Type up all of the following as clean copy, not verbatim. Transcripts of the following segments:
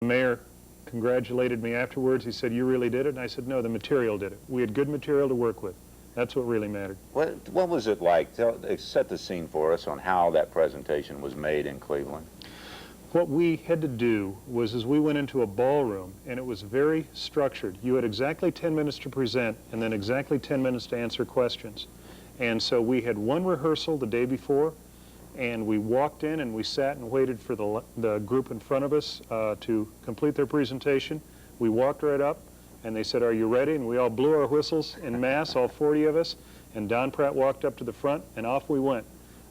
The mayor congratulated me afterwards. He said, "You really did it?" And I said, "No, the material did it. We had good material to work with. That's what really mattered." What was it like? Set the scene for us on how that presentation was made in Cleveland. What we had to do was, as we went into a ballroom, and it was very structured. You had exactly 10 minutes to present and then exactly 10 minutes to answer questions. And so we had one rehearsal the day before, and we walked in and we sat and waited for the group in front of us to complete their presentation. We walked right up, and they said, "Are you ready?" And we all blew our whistles en masse, all 40 of us, and Don Pratt walked up to the front, and off we went.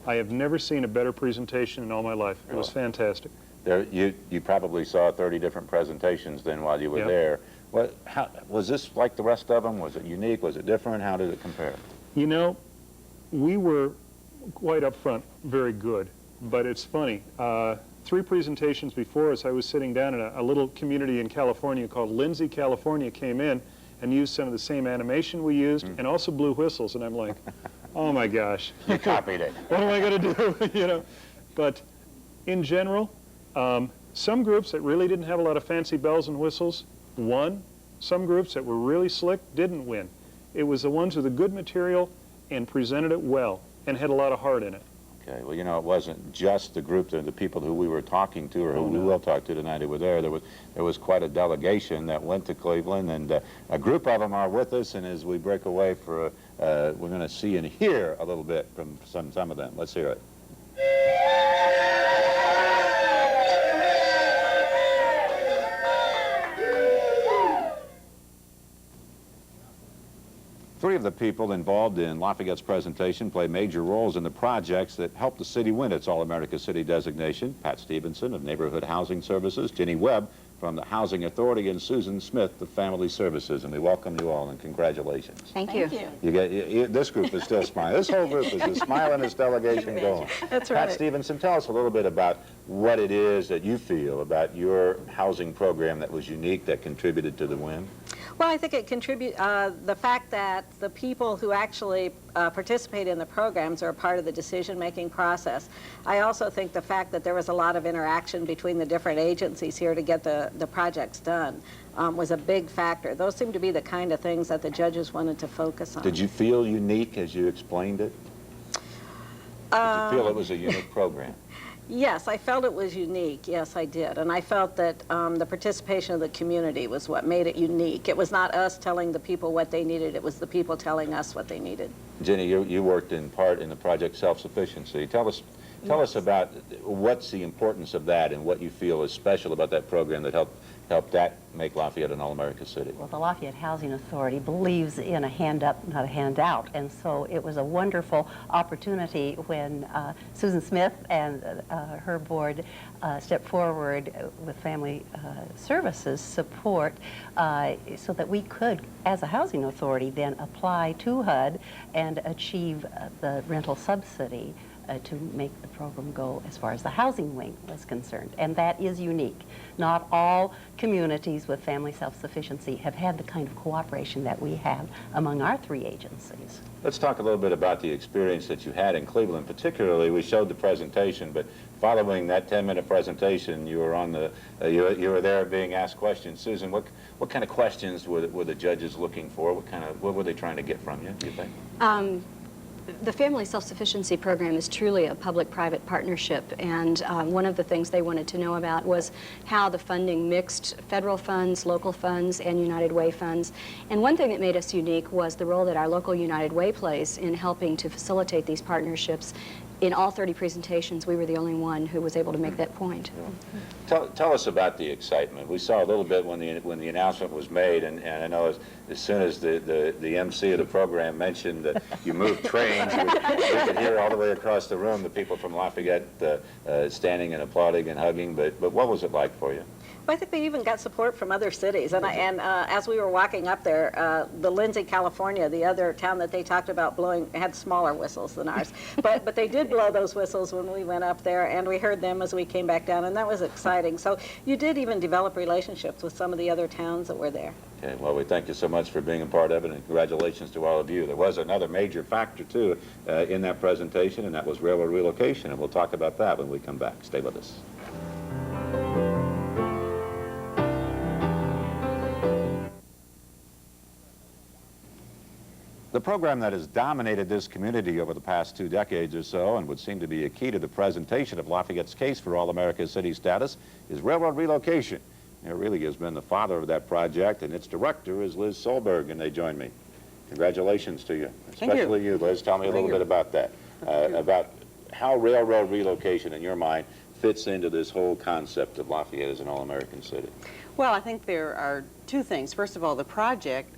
I have never seen a better presentation in all my life. It was fantastic. You probably saw 30 different presentations then while you were there. Was this like the rest of them? Was it unique? Was it different? How did it compare? You know, we were quite up front, very good. But it's funny. 3 presentations before us, I was sitting down in a little community in California called Lindsay, California, came in and used some of the same animation we used and also blew whistles. And I'm like, oh my gosh. You copied it. What am I going to do? You know? But in general, some groups that really didn't have a lot of fancy bells and whistles won. Some groups that were really slick didn't win. It was the ones with the good material and presented it well and had a lot of heart in it. Okay, well, you know, it wasn't just the group, the people who we were talking to or who we will talk to tonight who were there. There was quite a delegation that went to Cleveland, and a group of them are with us, and as we break away for, we're going to see and hear a little bit from some of them. Let's hear it. Three of the people involved in Lafayette's presentation play major roles in the projects that helped the city win its All-America City designation. Pat Stevenson of Neighborhood Housing Services, Ginny Webb from the Housing Authority, and Susan Smith of Family Services. And we welcome you all and congratulations. Thank you. This group is still smiling. This whole group is just smiling as delegation going. That's right. Pat Stevenson, tell us a little bit about what it is that you feel about your housing program that was unique, that contributed to the win. Well, I think it contributes, the fact that the people who actually participate in the programs are a part of the decision-making process. I also think the fact that there was a lot of interaction between the different agencies here to get the projects done was a big factor. Those seem to be the kind of things that the judges wanted to focus on. Did you feel unique as you explained it? Did you feel it was a unique program? Yes, I felt it was unique. Yes, I did. And I felt that the participation of the community was what made it unique. It was not us telling the people what they needed. It was the people telling us what they needed. Jenny, you worked in part in the project Self-Sufficiency. Tell us about what's the importance of that and what you feel is special about that program that helped that make Lafayette an All-America City. Well, the Lafayette Housing Authority believes in a hand up, not a handout, and so it was a wonderful opportunity when Susan Smith and her board stepped forward with Family Services support so that we could, as a housing authority, then apply to HUD and achieve the rental subsidy to make the program go as far as the housing wing was concerned. And that is unique. Not all communities with family self-sufficiency have had the kind of cooperation that we have among our 3 agencies. Let's talk a little bit about the experience that you had in Cleveland. Particularly, we showed the presentation, but following that 10-minute presentation, you were on the you were there being asked questions. Susan, what kind of questions were the judges looking for? What were they trying to get from you, do you think? The Family Self-Sufficiency Program is truly a public-private partnership, and one of the things they wanted to know about was how the funding mixed federal funds, local funds, and United Way funds. And one thing that made us unique was the role that our local United Way plays in helping to facilitate these partnerships. In all 30 presentations, we were the only one who was able to make that point. Tell us about the excitement. We saw a little bit when the announcement was made, and I know as soon as the MC of the program mentioned that you moved trains, we could hear all the way across the room the people from Lafayette standing and applauding and hugging. But what was it like for you? I think they even got support from other cities. And as we were walking up there, the Lindsay, California, the other town that they talked about blowing, had smaller whistles than ours. But they did blow those whistles when we went up there, and we heard them as we came back down, and that was exciting. So you did even develop relationships with some of the other towns that were there. Okay, well, we thank you so much for being a part of it, and congratulations to all of you. There was another major factor, too, in that presentation, and that was railroad relocation, and we'll talk about that when we come back. Stay with us. The program that has dominated this community over the past 2 decades or so and would seem to be a key to the presentation of Lafayette's case for All-America City status is railroad relocation. It really has been the father of that project, and its director is Liz Solberg, and they join me. Congratulations to you, especially you, Liz. Tell me a little bit about that, about how railroad relocation, in your mind, fits into this whole concept of Lafayette as an all-American city. Well, I think there are two things. First of all, the project,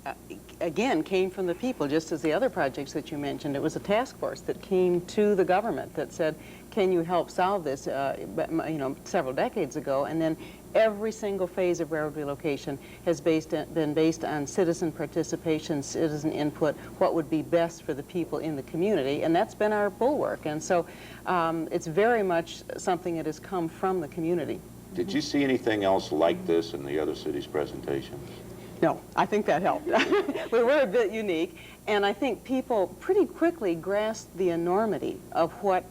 again, came from the people, just as the other projects that you mentioned. It was a task force that came to the government that said, can you help solve this, several decades ago. And then every single phase of railroad relocation has been based on citizen participation, citizen input, what would be best for the people in the community, and that's been our bulwark. And so it's very much something that has come from the community. Did you see anything else like this in the other cities' presentations? No, I think that helped. We were a bit unique, and I think people pretty quickly grasped the enormity of what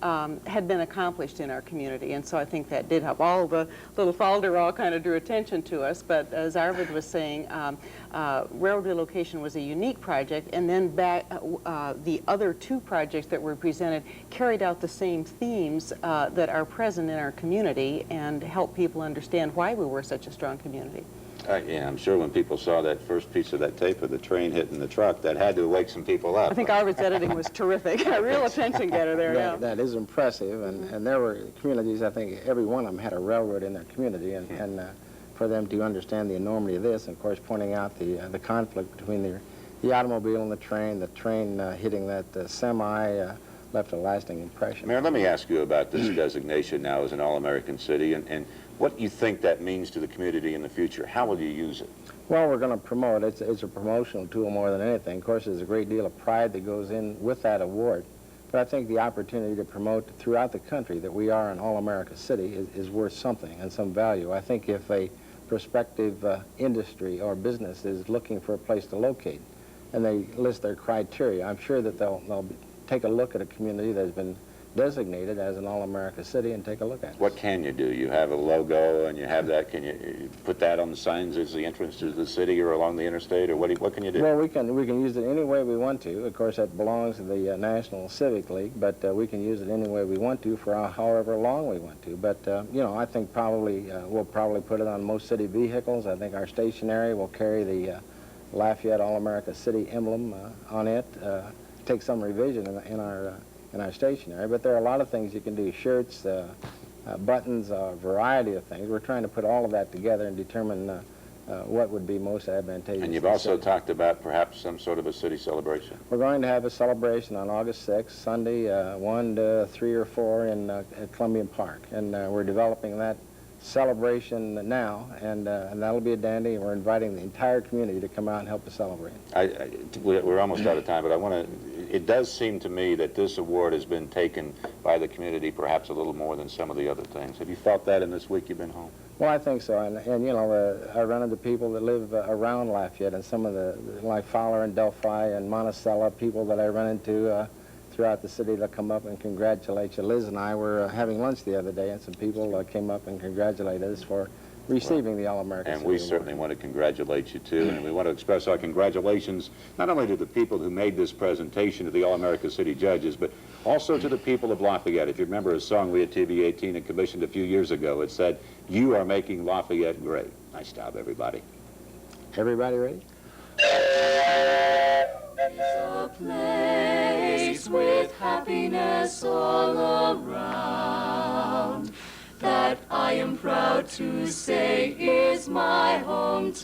had been accomplished in our community, and so I think that did help. All the little falderall kind of drew attention to us, but as Arvid was saying, railroad relocation was a unique project, and then the other two projects that were presented carried out the same themes that are present in our community and help people understand why we were such a strong community. Yeah, I'm sure when people saw that first piece of that tape of the train hitting the truck, that had to wake some people up. I think Arvid's editing was terrific. A real attention getter there, yeah. That is impressive, and there were communities, I think every one of them had a railroad in their community, and for them to understand the enormity of this, and of course pointing out the conflict between the automobile and the train hitting that semi left a lasting impression. Mayor, let me ask you about this designation now as an all-American city, and what you think that means to the community in the future. How will you use it? Well, we're going to promote it. It's a promotional tool more than anything. Of course, there's a great deal of pride that goes in with that award. But I think the opportunity to promote throughout the country that we are an all-America city is worth something and some value. I think if a prospective industry or business is looking for a place to locate and they list their criteria, I'm sure that they'll take a look at a community that has been designated as an all-America city and take a look at it. What can you do? You have a logo and you have that. Can you put that on the signs as the entrance to the city or along the interstate, or what can you do? Well, we can use it any way we want to. Of course, that belongs to the National Civic League, but we can use it any way we want to for however long we want to. But I think we'll probably put it on most city vehicles. I think our stationery will carry the Lafayette All-America City emblem on it. Take some revision in our stationery, but there are a lot of things you can do, shirts, buttons, a variety of things. We're trying to put all of that together and determine what would be most advantageous. And you've also talked about perhaps some sort of a city celebration. We're going to have a celebration on August 6th, Sunday, 1 to 3 or 4 at Columbian Park, and we're developing that celebration now, and that'll be a dandy, and we're inviting the entire community to come out and help us celebrate. We're almost out of time, but it does seem to me that this award has been taken by the community perhaps a little more than some of the other things. Have you felt that in this week you've been home? Well, I think so, and I run into people that live around Lafayette, and some of like Fowler and Delphi and Monticello, people that I run into throughout the city that come up and congratulate you. Liz and I were having lunch the other day, and some people came up and congratulated us for receiving the All-American City And we Award. certainly want to congratulate you, too, and we want to express our congratulations not only to the people who made this presentation to the All-America City judges, but also to the people of Lafayette. If you remember a song we at TV 18 had commissioned a few years ago, it said, "You are making Lafayette great." Nice job, everybody. Everybody ready? A place with happiness all around, that I am proud to say is my hometown.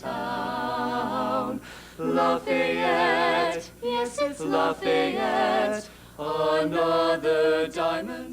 Lafayette, yes, it's Lafayette, another diamond